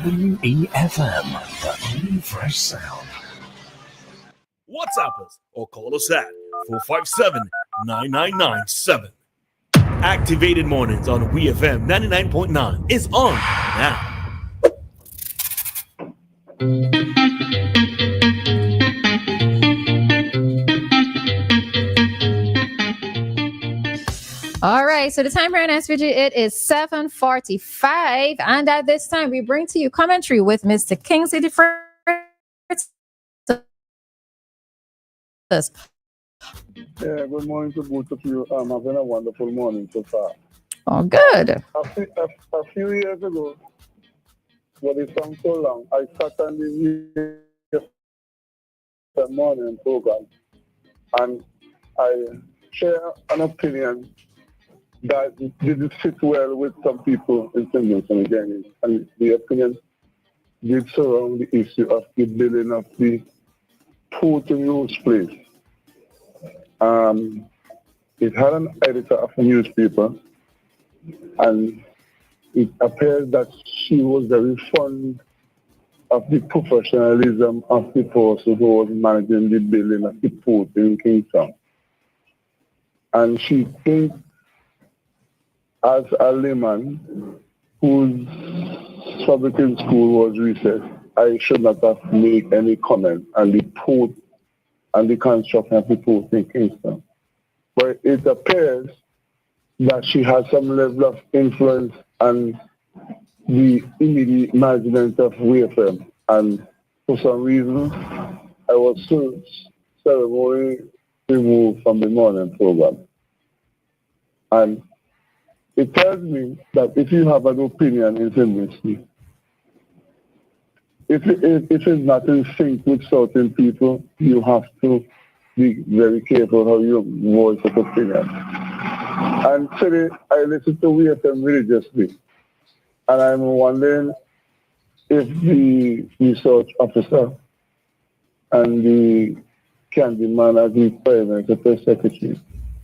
WEFM, the new fresh sound. WhatsApp us or call us at 457-9997. Activated Mornings on WEFM 99.9 is on now. All right, so the time here in SVG, it is 7:45, and at this time, we bring to you commentary with Mr. Kingsley Defreitas. Yeah, good morning to both of you. I'm having a wonderful morning so far. Oh, good. A few years ago, but it's been so long, I sat on the morning program, and I share an opinion that didn't sit well with some people in Kingstown again. And the opinion did surround the issue of the building of the port in Rose Place. It had an editor of a newspaper, and it appears that she was very fond of the professionalism of the person who was managing the building of the port in Kingstown. And she thinks, as a layman whose fabricating school was recessed, I should not have made any comment on the port and the construction of the port in Kingstown. But it appears that she has some level of influence on the immediate management of WEFM. And for some reason, I was so ceremonially removed from the morning program. And it tells me that if you have an opinion in this industry, if it's not in sync with certain people, you have to be very careful how you voice of opinion. And today, I listen to WEFM religiously, and I'm wondering if the research officer and the Candyman as the Prime Secretary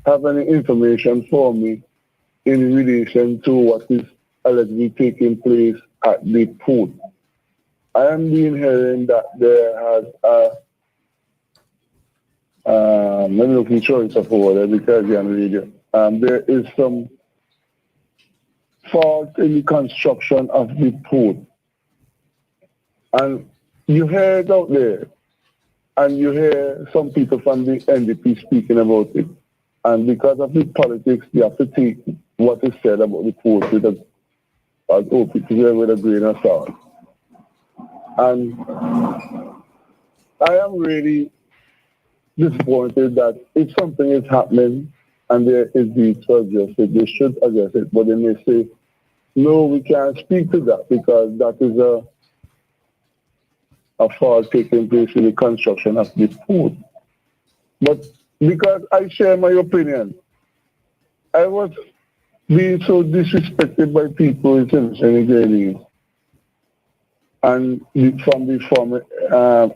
have any information for me in relation to what is allegedly taking place at the port. I am being hearing that there has let me look in choice of order because there is some fault in the construction of the port. And you hear it out there, and you hear some people from the NDP speaking about it. And because of the politics, you have to take what is said about the port with a grain of salt. And I am really disappointed that if something is happening and there is need to address it, they should address it. But they may say, no, we can't speak to that because that is a fault taking place in the construction of the port. But because I share my opinion, I was being so disrespected by people in Senegal and from the former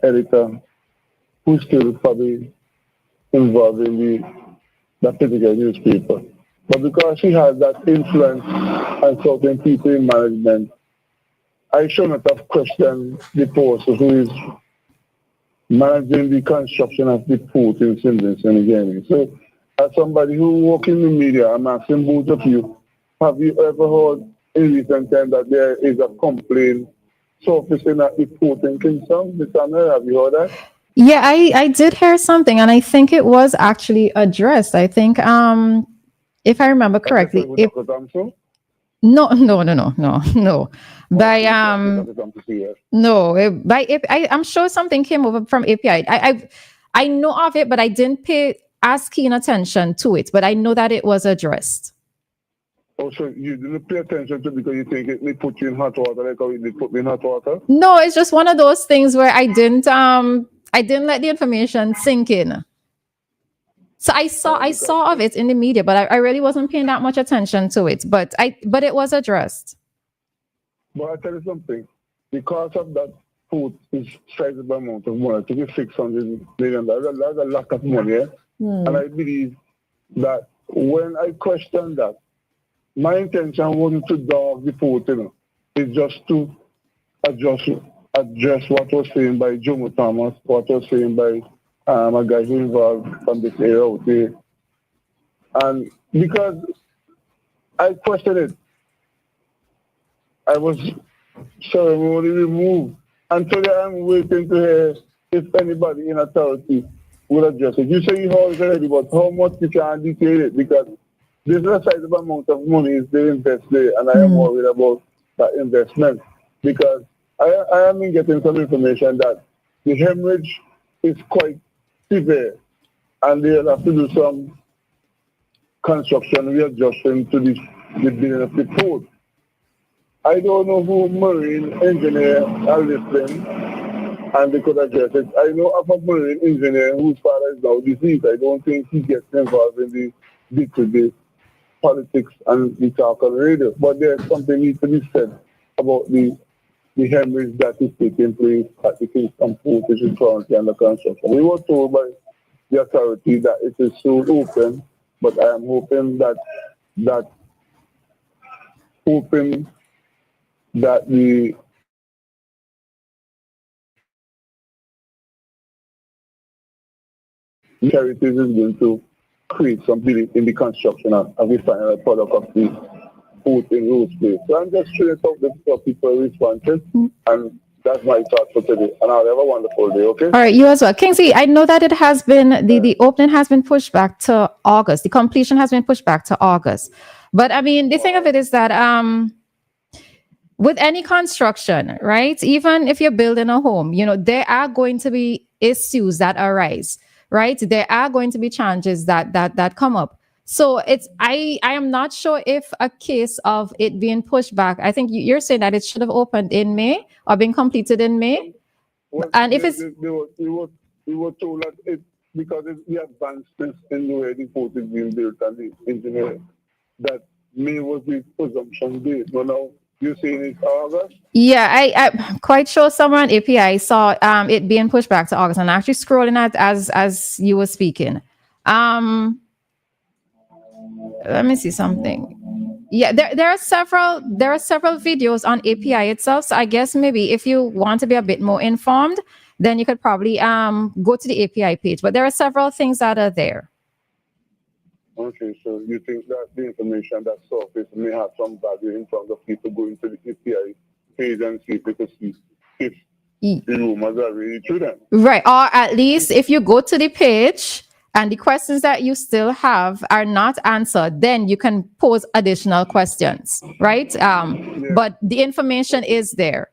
editor who's still probably involved in that particular newspaper. But because she has that influence on certain people in management, I should not have questioned the person who is managing the construction of the port in Senegal. So, as somebody who works in the media, I'm asking both of you, have you ever heard in recent time that there is a complaint surfacing at the port in Kingstown? Dianna, have you heard that? Yeah, I did hear something, and I think it was actually addressed. I think, if I remember correctly, no. By I'm sure something came over from API. I know of it, but I didn't pay as keen attention to it. But I know that it was addressed. Oh, so you didn't pay attention to it because you think it may put you in hot water like how it put me in hot water? No, it's just one of those things where I didn't let the information sink in. So I saw of it in the media, but I really wasn't paying that much attention to it. But it was addressed. But I tell you something, the cost of that port is sizable amount of money. I think it's $600 million. That's a lot of money, eh? And I believe that when I question that, my intention wasn't to dog the port, it's just to address what was saying by Jomo Thomas, what was saying by a guy who involved from this area out there. And because I questioned it, I was ceremonially removed. And today I'm waiting to hear if anybody in authority will address it. You say you heard it already, but how much you can detail it? Because this is a sizable amount of money they invest there, and I am worried about that investment. Because I am getting some information that the hemorrhage is quite severe, and they'll have to do some construction readjustment to the building of the port. I don't know who marine engineer are listening, and they could address it. I know of a marine engineer whose father is now deceased. I don't think he gets involved in the day-to-day politics and the talk on the radio. But there's something needs to be said about the hemorrhage that is taking place at the Kingstown port, which is currently under construction. We were told by the authority that it is soon open, but I am hoping that the charities is going to create some belief in the construction of the final product of the port in Rose Bay. So I'm just trying to talk to people responses, and that's my thought for today. And I'll have a wonderful day, okay? All right, you as well. Kingsley, I know that it has been, the opening has been pushed back to August. The completion has been pushed back to August. But I mean, the thing of it is that with any construction, right? Even if you're building a home, there are going to be issues that arise, right? There are going to be challenges that come up. So I am not sure if a case of it being pushed back. I think you're saying that it should have opened in May or been completed in May. Well, and if it's we were told that it, because it's the advancements in the way the port is being built and the engineer, that May was the presumption date. But now you're saying it's August? Yeah, I'm quite sure somewhere on API saw it being pushed back to August, and actually scrolling at as you were speaking. Let me see something. Yeah, there are several videos on API itself. So I guess maybe if you want to be a bit more informed, then you could probably go to the API page. But there are several things that are there. Okay, so you think that the information that surfaced may have some value in terms of people going to the API page and see if they can see if the rumors are really true then? Right, or at least if you go to the page and the questions that you still have are not answered, then you can pose additional questions, right? But the information is there.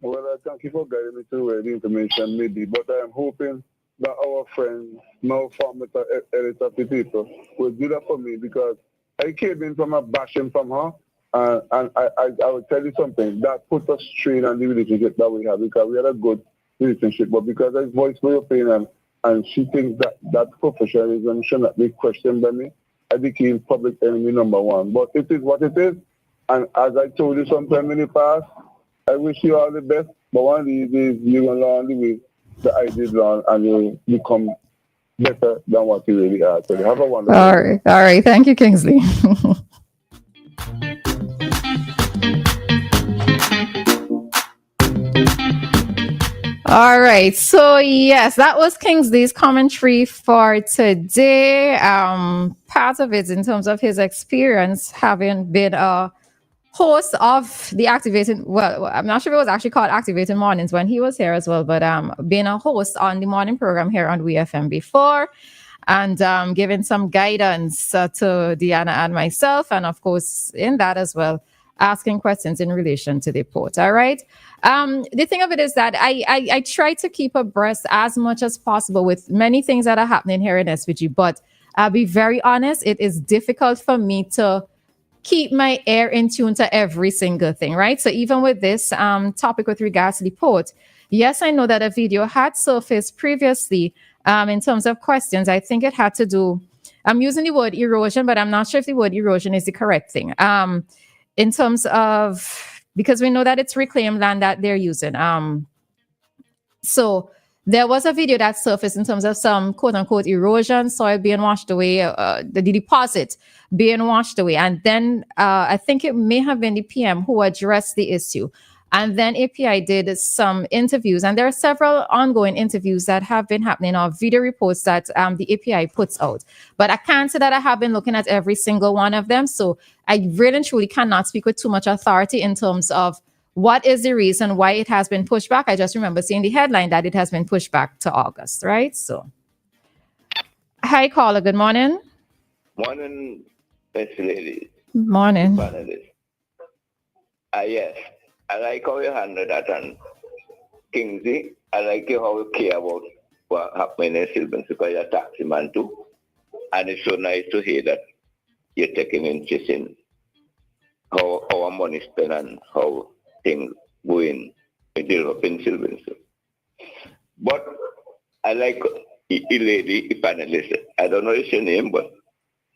Well, I thank you for guiding me to where the information may be, but I am hoping that our friend, now former editor of the paper, will do that for me, because I came in from a bashing from her, and I will tell you something, that put a strain on the relationship that we have, because we had a good relationship, but because I voiced my opinion, and she thinks that professionalism should not be questioned by me, I became public enemy number one. But it is what it is, and as I told you sometime in the past, I wish you all the best, but one of these days you're going to learn the way that I did learn, and you'll become better than what you really are. So have a wonderful day. All right. Thank you, Kingsley. All right. So yes, that was Kingsley's commentary for today. Part of it in terms of his experience having been a host of the Activating, well, I'm not sure if it was actually called Activating Mornings when he was here as well, but being a host on the morning program here on WEFM before, and giving some guidance to Dianna and myself, and of course in that as well, asking questions in relation to the port. All right. The thing of it is that I try to keep abreast as much as possible with many things that are happening here in SVG, but I'll be very honest, it is difficult for me to keep my ear in tune to every single thing, right? So even with this topic with regards to the port, yes, I know that a video had surfaced previously in terms of questions. I think it had to do, I'm using the word erosion, but I'm not sure if the word erosion is the correct thing. In terms of, because we know that it's reclaimed land that they're using. So there was a video that surfaced in terms of some quote unquote erosion, soil being washed away, the deposit being washed away. And then I think it may have been the PM who addressed the issue. And then API did some interviews, and there are several ongoing interviews that have been happening, or video reports that the API puts out. But I can't say that I have been looking at every single one of them. So I really and truly cannot speak with too much authority in terms of what is the reason why it has been pushed back. I just remember seeing the headline that it has been pushed back to August, right? So, hi, caller. Good morning. Morning, best lady. Morning. Panelist. Yes, I like how you handle that, and Kingsley, I like you how you care about what happened in Sylvan, because you're a taxi man too. And it's so nice to hear that you're taking interest in how our money spent and how things going in developing Sylvan. But I like a lady, a panelist. I don't know your name, but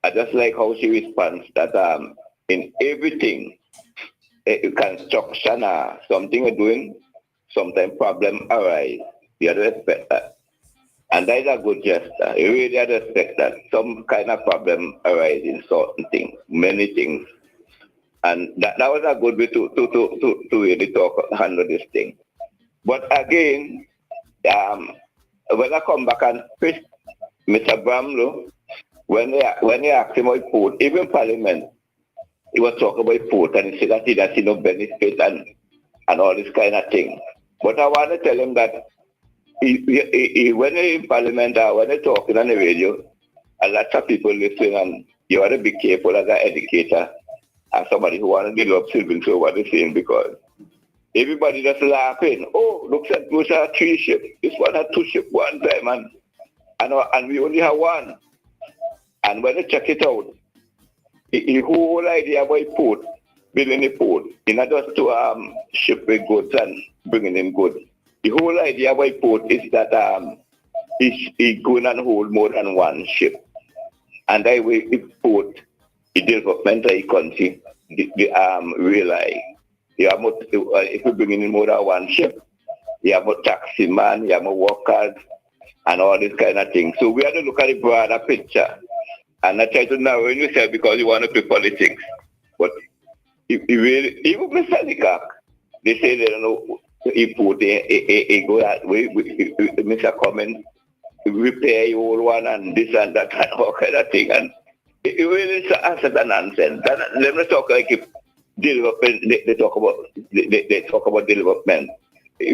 I just like how she responds that in everything, construction or something you're doing, sometimes problem arise. You have to respect that. And that is a good gesture. You really have to respect that. Some kind of problem arise in certain things, many things. And that was a good way to really handle this thing. But again, when I come back and Mr. Bramlow, when they asked him about food, even Parliament, he was talking about food, and he said that he does no benefit and all this kind of thing. But I want to tell him that when they're in Parliament or when they're talking on the radio, a lot of people listen, and you want to be careful as an educator and somebody who want to develop Sylvan to what they're saying, because everybody just laughing. Oh, looks like those are 3 ships. This one had 2 ships one time, and we only have 1. And when they check it out, the whole idea about port, building a port, not just to ship with goods and bringing in goods. The whole idea about port is that it's going and hold more than 1 ship. And that way, the port, the development of the country, realize. You have more, if you bring in more than 1 ship, you have more taxi man, you have more workers, and all this kind of thing. So we have to look at the broader picture. And I try to narrow in yourself because you want to play politics. But if you really, even Mr. Nikak, they say they don't know if they go that way, Mr. Comment, repair your old one and this and that and all kind of thing. And it really is answer the nonsense. Let me talk like if development, they talk about development.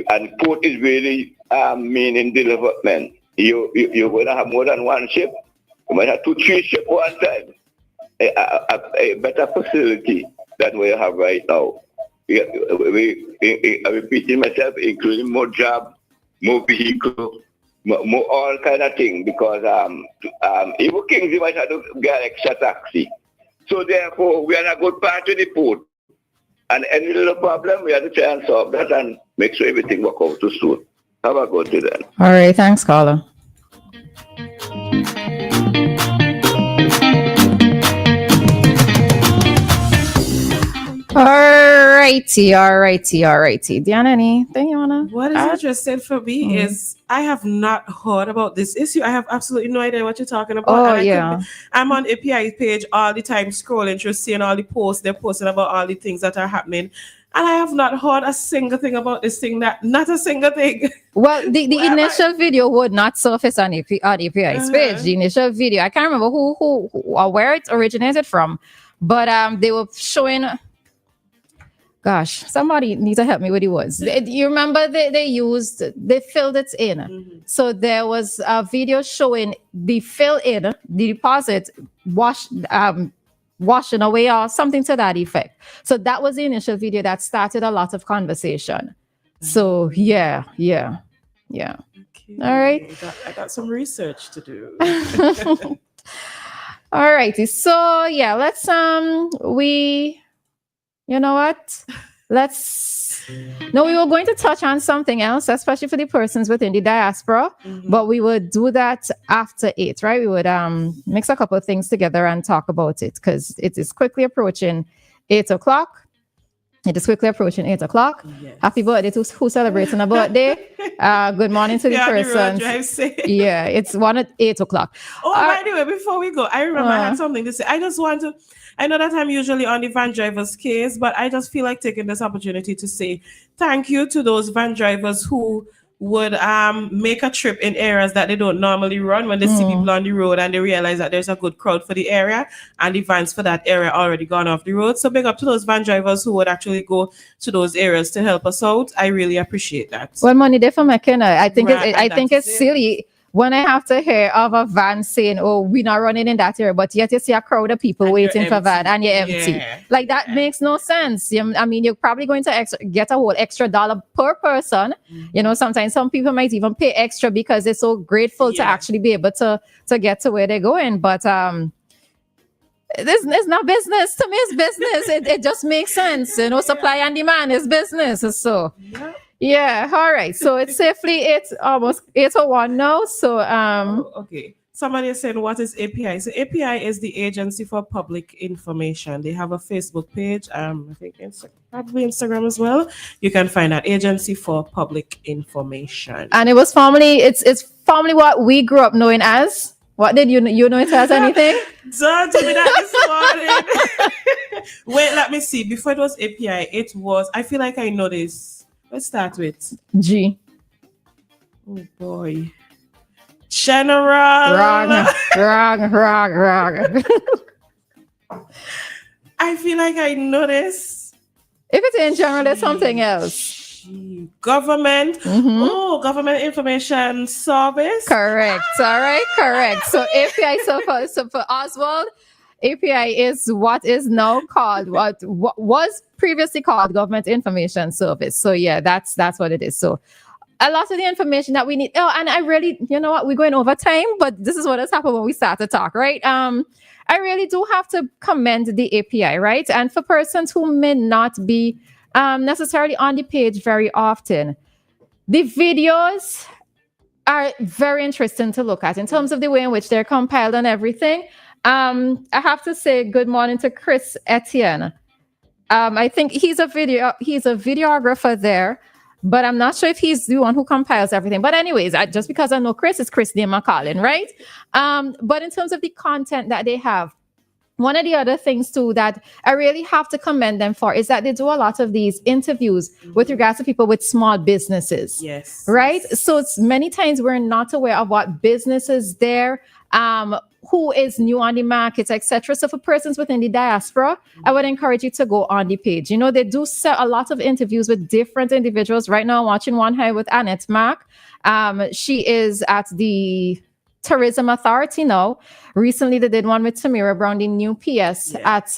And port is really meaning development. You're going to have more than 1 ship. You might have 2, 3 ships one time. A better facility than we have right now. I'm repeating myself, including more job, more vehicle, more all kind of thing, because even Kingsley might have to get extra taxi. So therefore, we are a good part of the port. And any little problem, we have to try and solve that and make sure everything works out too soon. Have a good day then. All right, thanks, caller. Alrighty. Dianna, anything you wanna? What is interesting for me is I have not heard about this issue. I have absolutely no idea what you're talking about. Oh, and I'm on API's page all the time, scrolling through, seeing all the posts they're posting about all the things that are happening. And I have not heard a single thing about this thing, not a single thing. Well, the initial video would not surface on API's page. The initial video, I can't remember who or where it originated from, but they were showing. Gosh, somebody needs to help me with the words. You remember they filled it in. Mm-hmm. So there was a video showing the fill in, the deposit washing away or something to that effect. So that was the initial video that started a lot of conversation. Mm-hmm. So yeah. Okay. All right. I got some research to do. All righty. So yeah, let's you know what? We were going to touch on something else, especially for the persons within the diaspora, but we would do that after 8, right? We would mix a couple of things together and talk about it because it is quickly approaching 8 o'clock. It is quickly approaching 8 o'clock. Yes. Happy birthday to who's celebrating a birthday. Good morning to the person. Yeah, it's 8 o'clock. Oh, by the way, before we go, I remember I had something to say. I just want to, I know that I'm usually on the van driver's case, but I just feel like taking this opportunity to say thank you to those van drivers who would make a trip in areas that they don't normally run when they see people on the road and they realize that there's a good crowd for the area and the vans for that area already gone off the road. So big up to those van drivers who would actually go to those areas to help us out. I really appreciate that. Well, money there for McKenna. I think it's silly when I have to hear of a van saying, "Oh, we're not running in that area," but yet you see a crowd of people waiting for van and you're empty. Yeah. Like that makes no sense. I mean, you're probably going to get a whole extra $1 per person. You know, sometimes some people might even pay extra because they're so grateful to actually be able to get to where they're going. But it's not business. To me, it's business. It just makes sense. You know, supply and demand is business. So. Yeah, all right. So it's almost 8:01 now. So okay. Somebody is saying, what is API? So API is the Agency for Public Information. They have a Facebook page. I think probably Instagram as well. You can find that Agency for Public Information. And it was formerly it's formerly what we grew up knowing as. What did you know it as anything? Don't tell me that this morning. Wait, let me see. Before it was API, it was, I feel like I know this. Let's start with G. Oh boy. General. Wrong. I feel like I know this. If it's in general, it's something else. Government. Oh, Government Information Service. Correct. All right, correct. So API, so for Oswald, API is what is now called, what was previously called Government Information Service. So yeah, that's what it is. So a lot of the information that we need. Oh, and I really, you know what, we're going over time, but this is what has happened when we start to talk, right? I really do have to commend the API, right? And for persons who may not be necessarily on the page very often, the videos are very interesting to look at in terms of the way in which they're compiled and everything. I have to say good morning to Chris Etienne. I think he's a videographer there, but I'm not sure if he's the one who compiles everything. But anyways, just because I know Chris, it's Chris McCallin, right? But in terms of the content that they have, one of the other things too that I really have to commend them for is that they do a lot of these interviews with regards to people with small businesses. Yes. Right? So it's many times we're not aware of what businesses there, who is new on the market, etc. So for persons within the diaspora, I would encourage you to go on the page. You know, they do set a lot of interviews with different individuals. Right now, I'm watching one here with Annette Mack. She is at the Tourism Authority now. Recently, they did one with Tamira Brown, the new PS at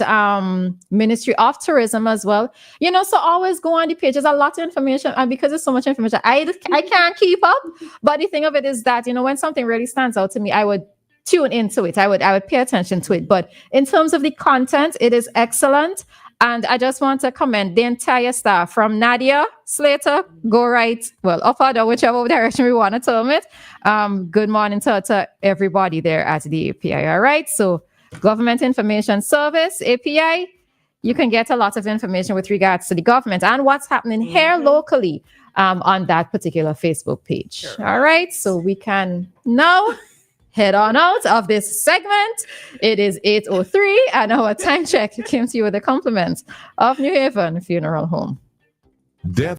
Ministry of Tourism as well. You know, so always go on the page. There's a lot of information, and because there's so much information, I can't keep up. But the thing of it is that, you know, when something really stands out to me, I would tune into it. I would pay attention to it. But in terms of the content, it is excellent. And I just want to commend the entire staff from Nadia Slater, go right, well, up or down, whichever direction we want to term it. Good morning to everybody there at the API. All right. So Government Information Service, API, you can get a lot of information with regards to the government and what's happening here locally on that particular Facebook page. Sure. All right. So we can now head on out of this segment. It is 8:03 and our time check came to you with the compliments of New Haven Funeral Home. Death